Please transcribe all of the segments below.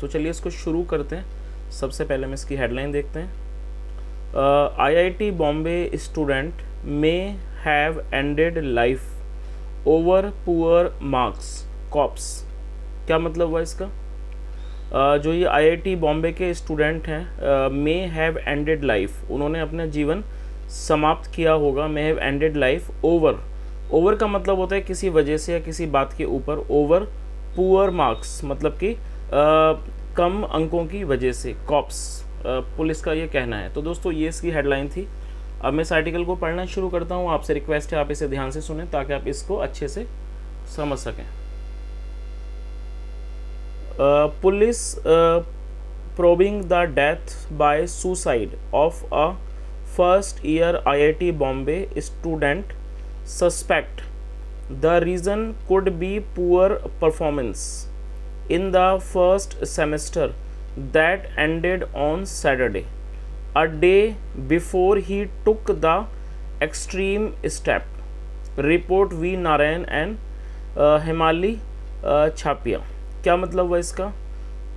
तो चलिए इसको शुरू करते हैं। सबसे पहले हम इसकी हेडलाइन देखते हैं। IIT Bombay student may have ended life over poor marks cops. क्या मतलब हुआ इसका? जो ये IIT बॉम्बे के स्टूडेंट हैं, मे हैव एंडेड लाइफ, उन्होंने अपना जीवन समाप्त किया होगा। मे हैव एंडेड लाइफ ओवर का मतलब होता है किसी वजह से या किसी बात के ऊपर। ओवर पुअर मार्क्स मतलब कि कम अंकों की वजह से। कॉप्स पुलिस का ये कहना है। तो दोस्तों ये इसकी हेडलाइन थी। अब मैं इस आर्टिकल को पढ़ना शुरू करता हूँ। आपसे रिक्वेस्ट है आप इसे ध्यान से सुनें ताकि आप इसको अच्छे से समझ सकें। Police probing the death by suicide of a first year IIT Bombay student suspect the reason could be poor performance in the first semester that ended on Saturday, a day before he took the extreme step. Report V. Narayan and Himali Chapia। क्या मतलब हुआ इसका?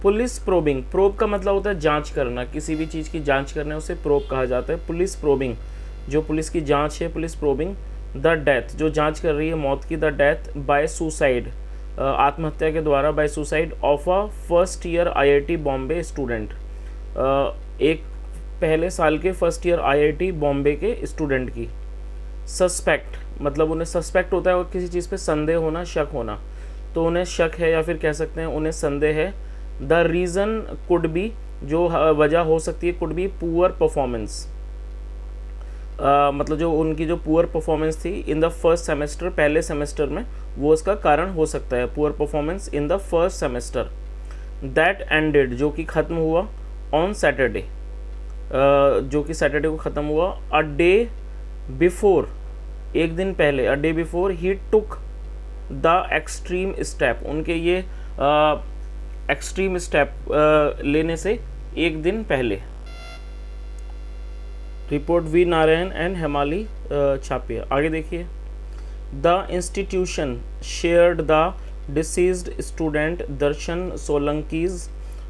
Police probing, probe का मतलब होता है जांच करना, किसी भी चीज़ की जांच करना उसे प्रोब कहा जाता है। पुलिस प्रोबिंग, जो पुलिस की जांच है, पुलिस प्रोबिंग द डेथ, जो जांच कर रही है मौत की, द डेथ बाय सुसाइड, आत्महत्या के द्वारा, bye suicide of a first year IIT Bombay student, एक पहले साल के फर्स्ट ईयर IIT बॉम्बे के स्टूडेंट की। सस्पेक्ट मतलब उन्हें सस्पेक्ट होता है और किसी चीज़ पे संदेह होना, शक होना, तो उन्हें शक है या फिर कह सकते हैं उन्हें संदेह है। द रीज़न कुड बी, जो वजह हो सकती है, कुड बी पुअर परफॉर्मेंस, मतलब जो उनकी जो पुअर परफॉर्मेंस थी इन द फर्स्ट सेमेस्टर, पहले सेमेस्टर में, वो उसका कारण हो सकता है। Poor performance in the first semester that ended, जो कि ख़त्म हुआ, ऑन सैटरडे, जो कि सैटरडे को ख़त्म हुआ। अ डे बिफोर, एक दिन पहले, a day before he took the extreme step, उनके ये एक्सट्रीम स्टेप लेने से एक दिन पहले। Report V Narayan and Hemali Chhapia. आगे देखिए। The institution shared the deceased student Darshan Solanki's,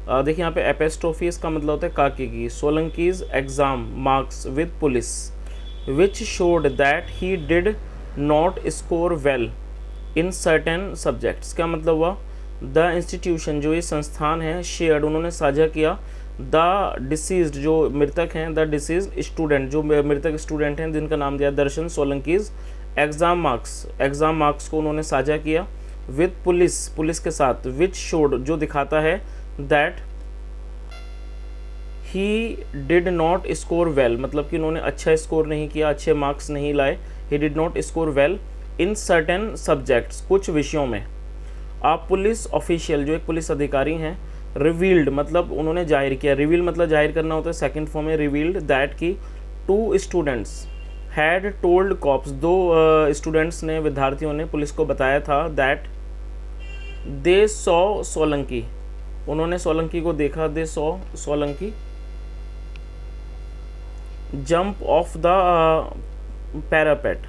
देखिए यहाँ पे एपेस्ट्रोफीज का मतलब होता है काके की, Solanki's exam marks with police which showed that he did not score well in certain subjects. क्या मतलब हुआ? द इंस्टीट्यूशन, जो ये संस्थान है, शेयर्ड, उन्होंने साझा किया, द डिसीज्ड, जो मृतक हैं, द डिसीज्ड स्टूडेंट, जो मृतक स्टूडेंट हैं जिनका नाम दिया दर्शन सोलंकीज, एग्ज़ाम मार्क्स को उन्होंने साझा किया विद पुलिस, पुलिस के साथ, विच शोड, जो दिखाता है, that he did not score well, मतलब कि उन्होंने अच्छा स्कोर नहीं किया, अच्छे मार्क्स नहीं लाए। ही did not score well in certain subjects, कुछ विषयों में। आप पुलिस ऑफिशियल, जो एक पुलिस अधिकारी हैं, रिवील्ड मतलब उन्होंने जाहिर किया, रिवील मतलब जाहिर करना होता है, सेकंड फॉर्म में रिवील्ड, दैट की two students had told cops, दो स्टूडेंट्स ने, विद्यार्थियों ने पुलिस को बताया था, दैट दे सॉ सोलंकी, उन्होंने सोलंकी को देखा, they saw Solanki jump off the parapet,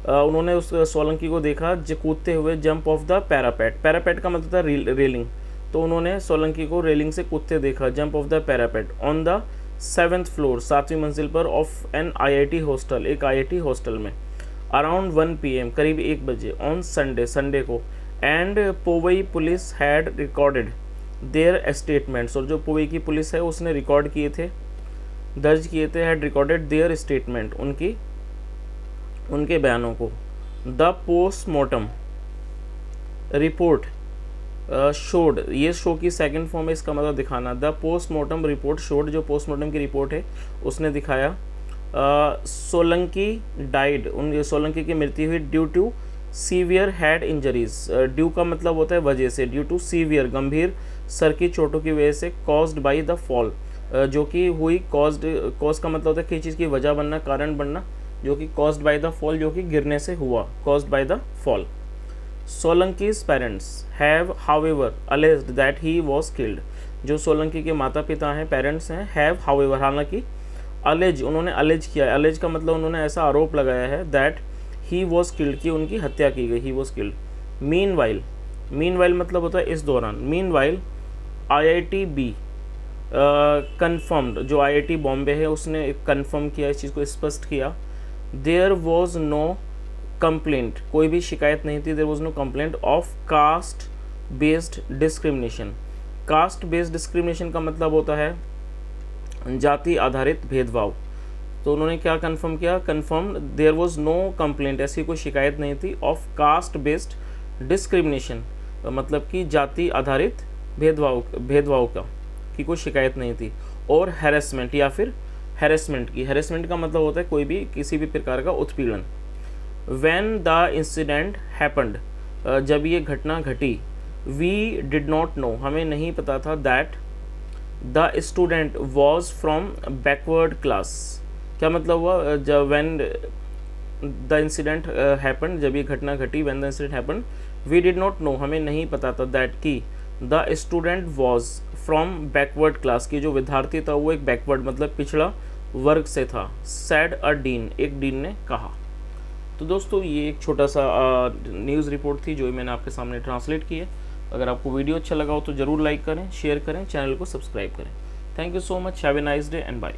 उन्होंने उस सोलंकी को देखा जो कूदते हुए, jump off the parapet, parapet का मतलब था रेलिंग, तो उन्होंने सोलंकी को रेलिंग से कूदते देखा, jump off the parapet, on the 7th floor, 7वीं मंजिल पर, ऑफ एन IIT हॉस्टल, एक IIT हॉस्टल में, अराउंड 1 PM, करीब 1 बजे, ऑन संडे को। And Powai police had recorded their statements, और जो पोवई की पुलिस है उसने रिकॉर्ड किए थे, दर्ज किए थे, हैड रिकॉर्डेड देयर स्टेटमेंट, उनके बयानों को। द पोस्टमार्टम रिपोर्ट शोड, ये शो की सेकंड फॉर्म है, इसका मतलब दिखाना। द पोस्टमार्टम रिपोर्ट शोड, जो पोस्टमार्टम की रिपोर्ट है उसने दिखाया, सोलंकी डाइड, उन सोलंकी की मृत्यु हुई, due to severe head injuries, due का मतलब होता है वजह से, ड्यू टू सीवियर, गंभीर सर की चोटों की वजह से, कॉज्ड बाई द फॉल, जो कि हुई, कॉज का मतलब होता है किसी चीज़ की वजह बनना, कारण बनना, जो कि कॉज्ड बाय द फॉल, जो कि गिरने से हुआ, caused by the fall. Solanki's parents have however alleged that he was killed, जो सोलंकी के माता पिता हैं, पेरेंट्स हैं, हैव हाउएवर, हालांकि, अलेज, उन्होंने अलेज किया, अलेज का मतलब उन्होंने ऐसा आरोप लगाया है, दैट ही वॉज किल्ड, की उनकी हत्या की गई, ही वॉज किल्ड। मीनवाइल मतलब होता है इस दौरान, मीनवाइल IITB कन्फर्म्ड, जो IIT बॉम्बे है उसने कन्फर्म किया, इस चीज़ को स्पष्ट किया, देयर वॉज नो कंप्लेंट, कोई भी शिकायत नहीं थी, there was no complaint of caste based discrimination. Caste based discrimination का मतलब होता है जाति आधारित भेदभाव। तो उन्होंने क्या कंफर्म किया, confirm there was no complaint, ऐसी कोई शिकायत नहीं थी, ऑफ कास्ट बेस्ड डिस्क्रिमिनेशन, मतलब कि जाति आधारित भेदभाव का की कोई शिकायत नहीं थी। और हैरेसमेंट या फिर हैरेसमेंट की, हैरेसमेंट का मतलब होता है कोई भी किसी भी प्रकार का उत्पीड़न। व्हेन द इंसिडेंट हैपेंड, जब ये घटना घटी, वी डिड नॉट नो, हमें नहीं पता था, that the student was from backward class. क्या मतलब हुआ, जब व्हेन द इंसिडेंट हैपेंड, जब ये घटना घटी, when the incident happened we did not know, हमें नहीं पता था, दैट कि the student was from backward class, की जो विद्यार्थी था वो एक बैकवर्ड मतलब पिछड़ा वर्ग से था। सैड अ डीन, एक डीन ने कहा। तो दोस्तों ये एक छोटा सा न्यूज़ रिपोर्ट थी जो मैंने आपके सामने ट्रांसलेट की है। अगर आपको वीडियो अच्छा लगा हो तो ज़रूर लाइक करें, शेयर करें, चैनल को सब्सक्राइब करें। Thank you so much, have a nice day and bye.